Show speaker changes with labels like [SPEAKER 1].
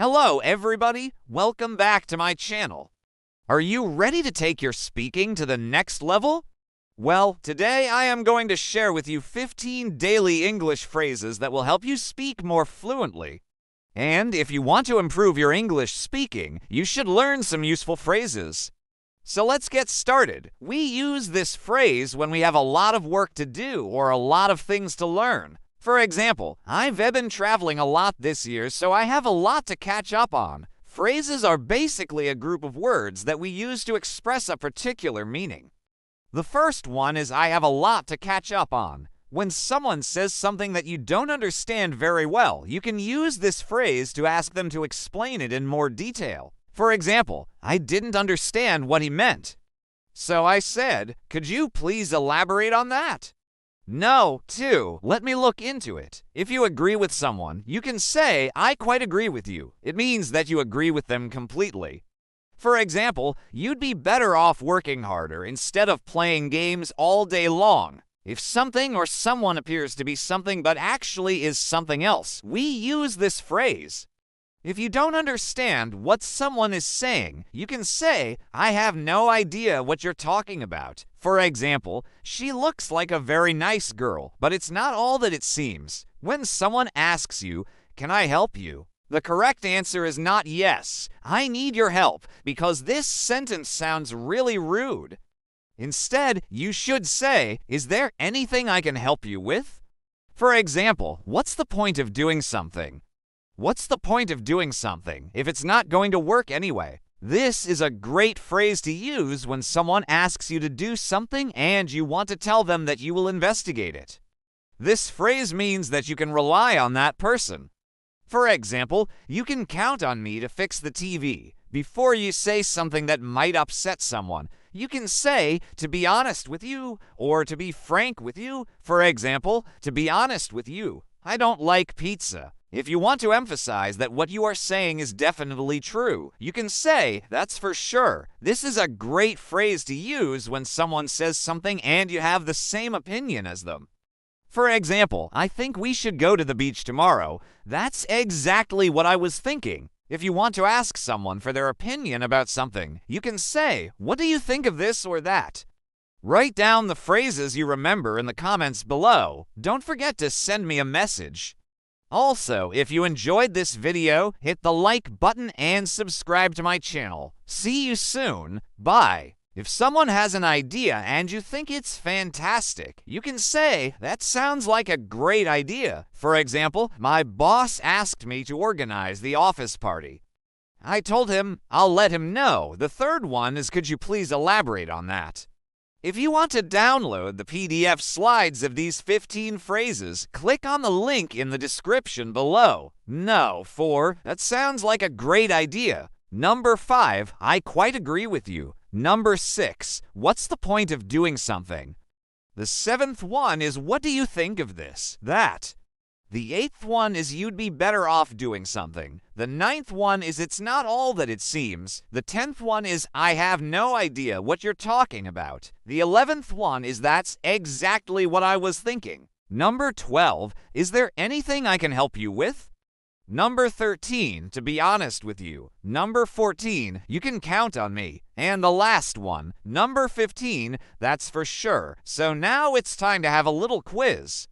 [SPEAKER 1] Hello, everybody. Welcome back to my channel. Are you ready to take your speaking to the next level? Well, today I am going to share with you 15 daily English phrases that will help you speak more fluently. And if you want to improve your English speaking, you should learn some useful phrases. So let's get started. We use this phrase when we have a lot of work to do or a lot of things to learn. For example, I've been traveling a lot this year, so I have a lot to catch up on. Phrases are basically a group of words that we use to express a particular meaning. The first one is I have a lot to catch up on. When someone says something that you don't understand very well, you can use this phrase to ask them to explain it in more detail. For example, I didn't understand what he meant. So I said, could you please elaborate on that? No, too. Let me look into it. If you agree with someone, you can say, I quite agree with you. It means that you agree with them completely. For example, you'd be better off working harder instead of playing games all day long. If something or someone appears to be something but actually is something else, we use this phrase. If you don't understand what someone is saying, you can say, I have no idea what you're talking about. For example, she looks like a very nice girl, but it's not all that it seems. When someone asks you, can I help you? The correct answer is not yes, I need your help, because this sentence sounds really rude. Instead, you should say, is there anything I can help you with? For example, what's the point of doing something? What's the point of doing something if it's not going to work anyway? This is a great phrase to use when someone asks you to do something and you want to tell them that you will investigate it. This phrase means that you can rely on that person. For example, you can count on me to fix the TV. Before you say something that might upset someone, you can say, to be honest with you, or to be frank with you. For example, to be honest with you, I don't like pizza. If you want to emphasize that what you are saying is definitely true, you can say, that's for sure. This is a great phrase to use when someone says something and you have the same opinion as them. For example, I think we should go to the beach tomorrow. That's exactly what I was thinking. If you want to ask someone for their opinion about something, you can say, what do you think of this or that? Write down the phrases you remember in the comments below. Don't forget to send me a message. Also, if you enjoyed this video, hit the like button and subscribe to my channel. See you soon. Bye. If someone has an idea and you think it's fantastic, you can say, that sounds like a great idea. For example, my boss asked me to organize the office party. I told him, I'll let him know. The third one is, could you please elaborate on that? If you want to download the PDF slides of these 15 phrases, click on the link in the description below. No, 4, that sounds like a great idea. Number 5, I quite agree with you. Number 6, what's the point of doing something? The 7th one is, what do you think of this, that? The 8th one is, you'd be better off doing something. The 9th one is, it's not all that it seems. The 10th one is, I have no idea what you're talking about. The 11th one is, that's exactly what I was thinking. Number 12, is there anything I can help you with? Number 13, to be honest with you. Number 14, you can count on me. And the last one, number 15, that's for sure. So now it's time to have a little quiz.